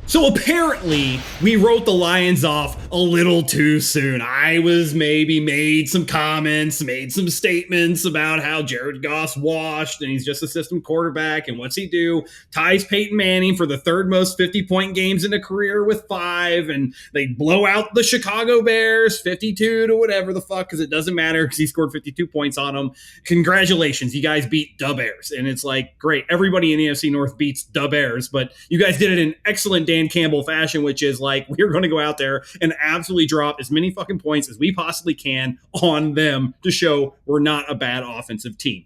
So apparently we wrote the Lions off a little too soon. I was maybe made some comments, made some statements about how Jared Goff's washed and he's just a system quarterback and what's he do? Ties Peyton Manning for the third most 50-point games in a career with 5, and they blow out the Chicago Bears 52 to whatever the fuck, because it doesn't matter because he scored 52 points on them. Congratulations, you guys beat the Bears. And it's like, great, everybody in the NFC North beats the Bears, but you guys did it in excellent Dan Campbell fashion, which is like, we're going to go out there and absolutely drop as many fucking points as we possibly can on them to show we're not a bad offensive team.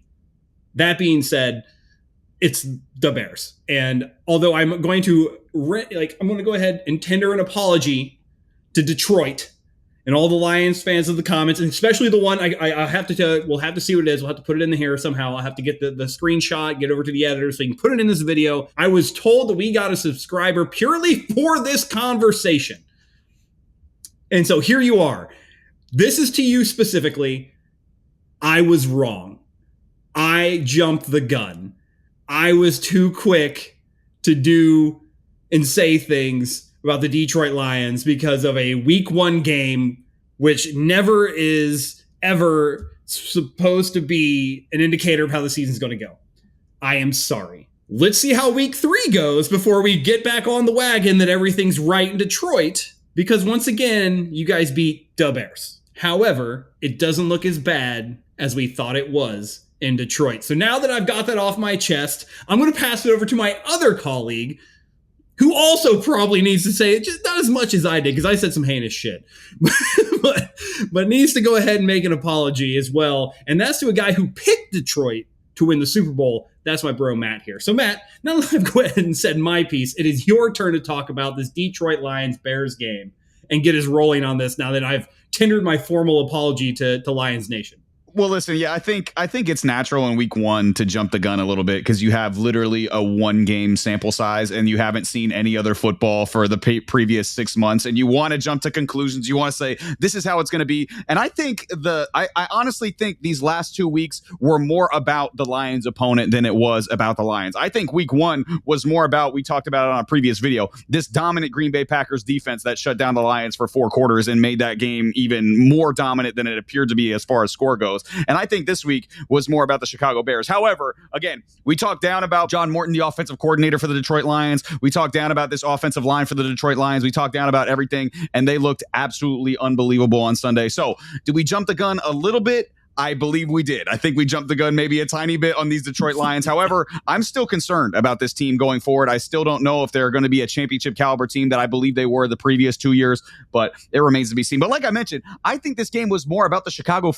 That being said, it's the Bears. And although I'm going to go ahead and tender an apology to Detroit and all the Lions fans of the comments, and especially the one I have to tell, we'll have to see what it is. We'll have to put it in here somehow. I'll have to get the screenshot, get over to the editor so you can put it in this video. I was told that we got a subscriber purely for this conversation. And so here you are. This is to you specifically. I was wrong. I jumped the gun. I was too quick to do and say things about the Detroit Lions because of a week 1 game, which never is ever supposed to be an indicator of how the season's going to go. I am sorry. Let's see how week 3 goes before we get back on the wagon that everything's right in Detroit, because once again, you guys beat the Bears. However, it doesn't look as bad as we thought it was in Detroit. So now that I've got that off my chest, I'm going to pass it over to my other colleague, who also probably needs to say it, just not as much as I did, because I said some heinous shit, but needs to go ahead and make an apology as well. And that's to a guy who picked Detroit to win the Super Bowl. That's my bro, Matt, here. So, Matt, now that I've gone ahead and said my piece, it is your turn to talk about this Detroit Lions-Bears game and get us rolling on this now that I've tendered my formal apology to Lions Nation. Well, listen, yeah, I think it's natural in week 1 to jump the gun a little bit because you have literally a 1-game sample size and you haven't seen any other football for the previous 6 months, and you want to jump to conclusions. You want to say this is how it's going to be, and I think I honestly think these last 2 weeks were more about the Lions opponent than it was about the Lions. I think week 1 was more about, we talked about it on a previous video, this dominant Green Bay Packers defense that shut down the Lions for 4 quarters and made that game even more dominant than it appeared to be as far as score goes. And I think this week was more about the Chicago Bears. However, again, we talked down about John Morton, the offensive coordinator for the Detroit Lions. We talked down about this offensive line for the Detroit Lions. We talked down about everything, and they looked absolutely unbelievable on Sunday. So did we jump the gun a little bit? I believe we did. I think we jumped the gun maybe a tiny bit on these Detroit Lions. However, I'm still concerned about this team going forward. I still don't know if they're going to be a championship caliber team that I believe they were the previous 2 years, but it remains to be seen. But like I mentioned, I think this game was more about the Chicago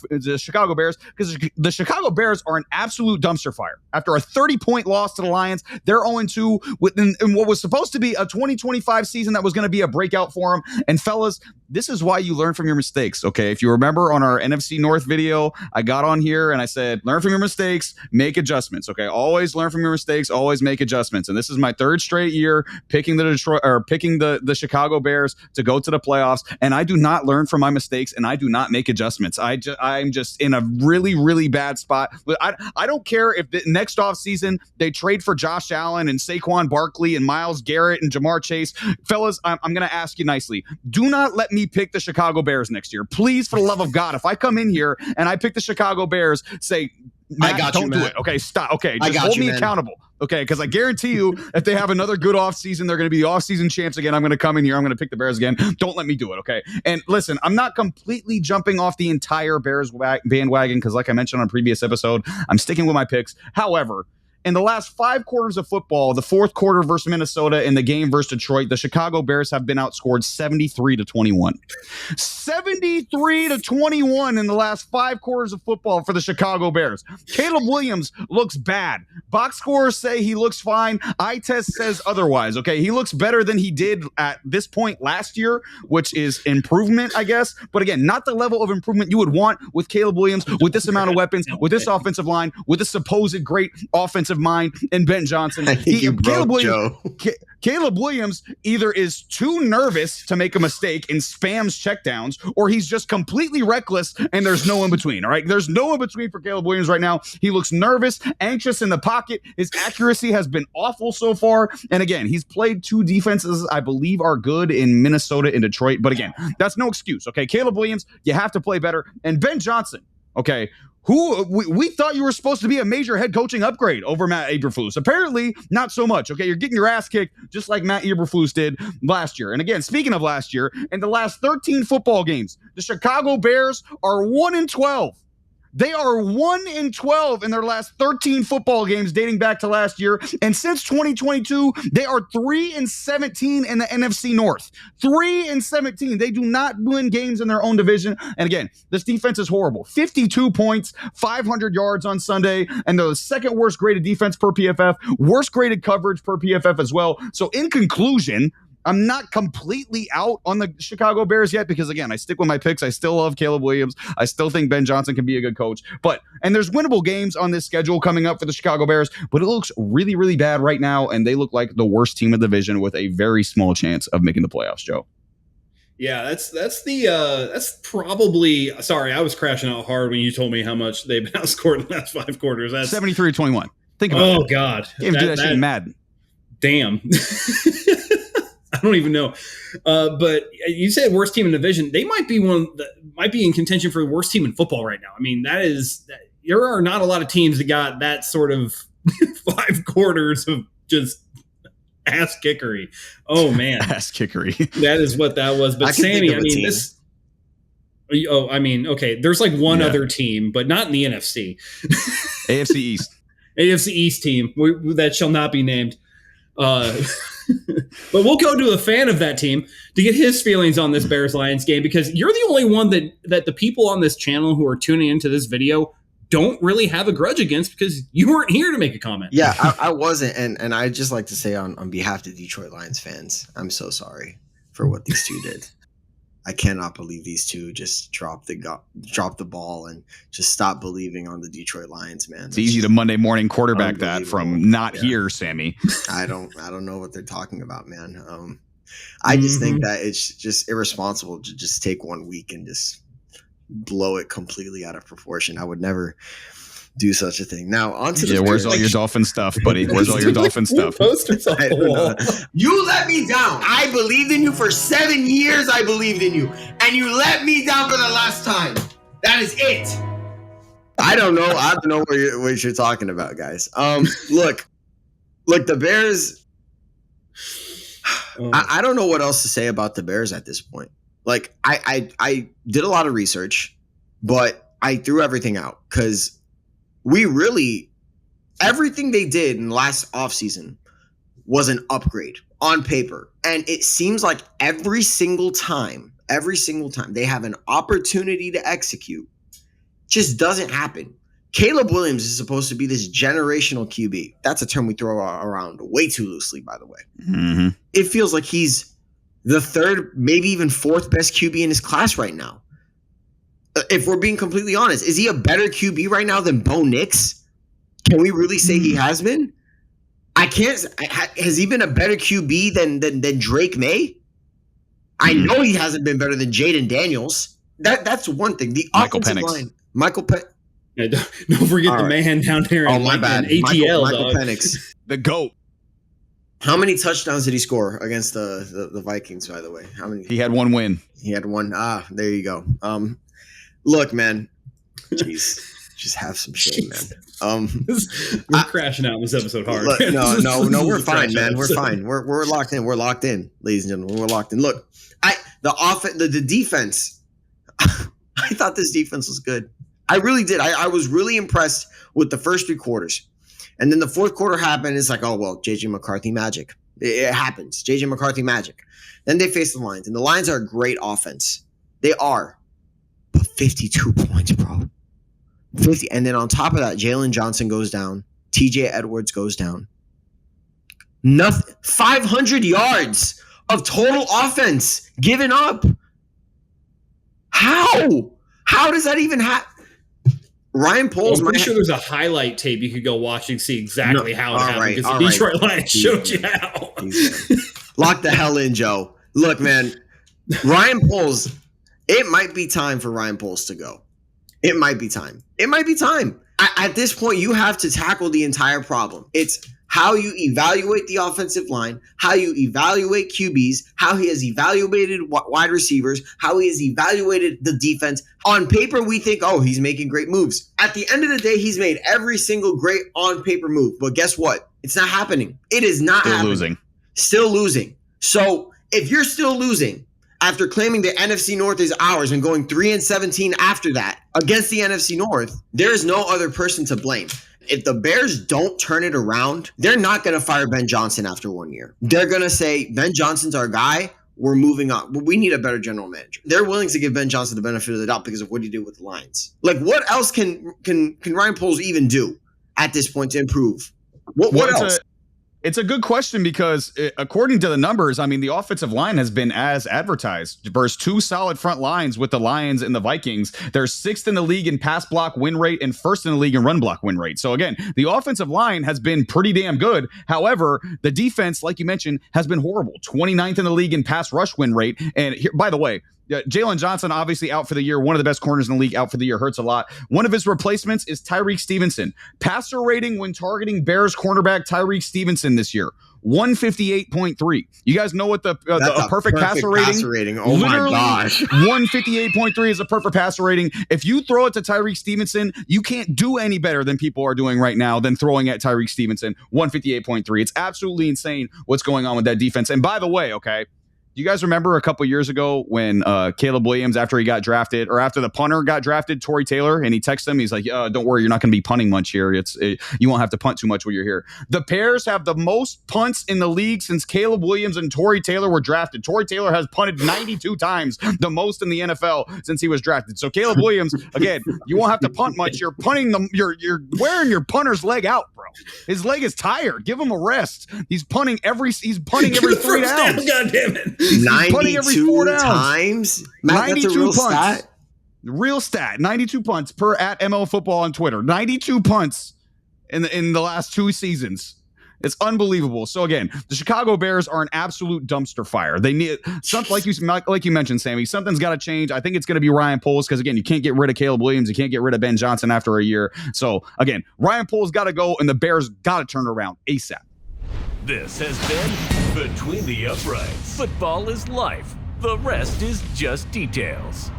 Bears, because the Chicago Bears are an absolute dumpster fire. After a 30-point loss to the Lions, they're 0-2 in what was supposed to be a 2025 season that was going to be a breakout for them. And fellas, this is why you learn from your mistakes, okay? If you remember on our NFC North video, I got on here and I said, learn from your mistakes, make adjustments, okay? Always learn from your mistakes, always make adjustments. And this is my 3rd straight year picking the Chicago Bears to go to the playoffs, and I do not learn from my mistakes and I do not make adjustments. I'm just in a really, really bad spot. I don't care if the next offseason they trade for Josh Allen and Saquon Barkley and Myles Garrett and Jamar Chase. Fellas, I'm going to ask you nicely. Do not let me pick the Chicago Bears next year. Please, for the love of God, if I come in here and I pick the Chicago Bears, say, Matt, don't do it. Okay, stop. Okay, just hold me accountable. Okay, because I guarantee you, if they have another good offseason, they're going to be the offseason champs again. I'm going to come in here. I'm going to pick the Bears again. Don't let me do it, okay? And listen, I'm not completely jumping off the entire Bears bandwagon because, like I mentioned on a previous episode, I'm sticking with my picks. However, in the last 5 quarters of football, the 4th quarter versus Minnesota and the game versus Detroit, the Chicago Bears have been outscored 73-21. 73-21 in the last 5 quarters of football for the Chicago Bears. Caleb Williams looks bad. Box scores say he looks fine. Eye test says otherwise. Okay, he looks better than he did at this point last year, which is improvement, I guess. But again, not the level of improvement you would want with Caleb Williams, with this amount of weapons, with this offensive line, with this supposed great offensive offensive mind in Ben Johnson. I think you broke Joe. Caleb Williams either is too nervous to make a mistake and spams checkdowns, or he's just completely reckless and there's no in between. All right. There's no in between for Caleb Williams right now. He looks nervous, anxious in the pocket. His accuracy has been awful so far. And again, he's played two defenses I believe are good in Minnesota and Detroit. But again, that's no excuse. Okay. Caleb Williams, you have to play better. And Ben Johnson, okay, who we thought you were supposed to be a major head coaching upgrade over Matt Eberflus. Apparently, not so much. Okay, you're getting your ass kicked just like Matt Eberflus did last year. And again, speaking of last year, in the last 13 football games, the Chicago Bears are 1-12. They are 1-12 in their last 13 football games dating back to last year. And since 2022, they are 3-17 in the NFC North. 3-17. They do not win games in their own division. And again, this defense is horrible. 52 points, 500 yards on Sunday, and they're the second worst graded defense per PFF, worst graded coverage per PFF as well. So in conclusion, I'm not completely out on the Chicago Bears yet because, again, I stick with my picks. I still love Caleb Williams. I still think Ben Johnson can be a good coach. And there's winnable games on this schedule coming up for the Chicago Bears, but it looks really, really bad right now, and they look like the worst team in the division with a very small chance of making the playoffs, Joe. Yeah, that's probably – sorry, I was crashing out hard when you told me how much they've been outscored in the last 5 quarters. That's 73-21. Think about it. Oh, God. Can't do that shit in Madden. Damn. I don't even know. But you said worst team in the division. They might be might be in contention for the worst team in football right now. I mean, there are not a lot of teams that got that sort of 5 quarters of just ass kickery. Oh man. Ass kickery. That is what that was. But Sammy, I mean, okay, there's like one other team, but not in the NFC. AFC East. AFC East team that shall not be named. But we'll go to a fan of that team to get his feelings on this Bears-Lions game, because you're the only one that the people on this channel who are tuning into this video don't really have a grudge against, because you weren't here to make a comment. Yeah, I wasn't. And I'd just like to say on behalf of the Detroit Lions fans, I'm so sorry for what these two did. I cannot believe these two just dropped the ball and just stopped believing on the Detroit Lions, man. It's easy to Monday morning quarterback that from not here, Sammy. I don't know what they're talking about, man. I just think that it's just irresponsible to just take 1 week and just blow it completely out of proportion. I would never do such a thing. Now, on to the where's all your Dolphin stuff, buddy? Where's all your Dolphin stuff? Posters on the wall. You let me down. I believed in you for 7 years. I believed in you, and you let me down for the last time. That is it. I don't know what you're talking about, guys. Look, the Bears. I don't know what else to say about the Bears at this point. Like, I did a lot of research, but I threw everything out because everything they did in last offseason was an upgrade on paper. And it seems like every single time they have an opportunity to execute, just doesn't happen. Caleb Williams is supposed to be this generational QB. That's a term we throw around way too loosely, by the way. Mm-hmm. It feels like he's the third, maybe even fourth best QB in his class right now. If we're being completely honest, is he a better QB right now than Bo Nix? Can we really say he has been? I can't. Has he been a better QB than Drake May? I know he hasn't been better than Jaden Daniels. That's one thing. The offensive line, Michael Penix. Yeah, don't forget the man down there. Oh, my bad. ATL, Michael Penix, the GOAT. How many touchdowns did he score against the Vikings? By the way, how many? He had 1 win. He had 1. There you go. Look, man. Jeez. Just have some shame, man. We're crashing out in this episode hard. Look, no, we're fine, man. We're fine. We're locked in. We're locked in, ladies and gentlemen. We're locked in. Look, the defense. I thought this defense was good. I really did. I was really impressed with the first 3 quarters. And then the fourth quarter happened. It's like, oh, well, J.J. McCarthy magic. It happens. J.J. McCarthy magic. Then they face the Lions. And the Lions are a great offense. They are. But 52 points, bro. 50. And then on top of that, Jalen Johnson goes down. TJ Edwards goes down. Nothing. 500 yards of total offense given up. How? How does that even happen? Ryan Poles. I'm pretty sure there's a highlight tape you could go watch and see exactly how it happened because the Detroit Lions showed you how. Lock the hell in, Joe. Look, man, Ryan Poles. It might be time for Ryan Poles to go. It might be time. At this point, you have to tackle the entire problem. It's how you evaluate the offensive line, how you evaluate QBs, how he has evaluated wide receivers, how he has evaluated the defense. On paper, we think, oh, he's making great moves. At the end of the day, he's made every single great on-paper move. But guess what? It's not happening. It is not happening. Still losing. So if you're still losing after claiming the NFC North is ours and going 3-17 after that against the NFC North, there is no other person to blame. If the Bears don't turn it around, they're not going to fire Ben Johnson after 1 year. They're going to say, Ben Johnson's our guy. We're moving on. We need a better general manager. They're willing to give Ben Johnson the benefit of the doubt because of what he did with the Lions. Like, what else can Ryan Poles even do at this point to improve? What else? It's a good question because according to the numbers, I mean, the offensive line has been as advertised versus two solid front lines with the Lions and the Vikings. They're 6th in the league in pass block win rate and 1st in the league in run block win rate. So again, the offensive line has been pretty damn good. However, the defense, like you mentioned, has been horrible. 29th in the league in pass rush win rate. And here, by the way, Jalen Johnson, obviously out for the year. One of the best corners in the league out for the year. Hurts a lot. One of his replacements is Tyreek Stevenson. Passer rating when targeting Bears cornerback Tyreek Stevenson this year, 158.3. You guys know what the perfect passer rating? Oh literally, my gosh. 158.3 is a perfect passer rating. If you throw it to Tyreek Stevenson, you can't do any better than people are doing right now than throwing at Tyreek Stevenson. 158.3. It's absolutely insane what's going on with that defense. And by the way, okay, do you guys remember a couple years ago when Caleb Williams, after he got drafted, or after the punter got drafted, Torrey Taylor, and he texted him, he's like, don't worry, you're not going to be punting much here. You won't have to punt too much when you're here. The Bears have the most punts in the league since Caleb Williams and Torrey Taylor were drafted. Torrey Taylor has punted 92 times, the most in the NFL since he was drafted. So Caleb Williams, again, you won't have to punt much. You're punting them. You're wearing your punter's leg out, bro. His leg is tired. Give him a rest. He's punting every 3 downs. God damn it. 92 times? Matt, 92 that's a real punts. Stat? Real stat. 92 punts per at ML Football on Twitter. 92 punts in the last 2 seasons. It's unbelievable. So again, the Chicago Bears are an absolute dumpster fire. They need something like you mentioned, Sammy. Something's got to change. I think it's going to be Ryan Poles because again, you can't get rid of Caleb Williams. You can't get rid of Ben Johnson after a year. So again, Ryan Poles got to go, and the Bears got to turn around ASAP. This has been Between the Uprights. Football is life. The rest is just details.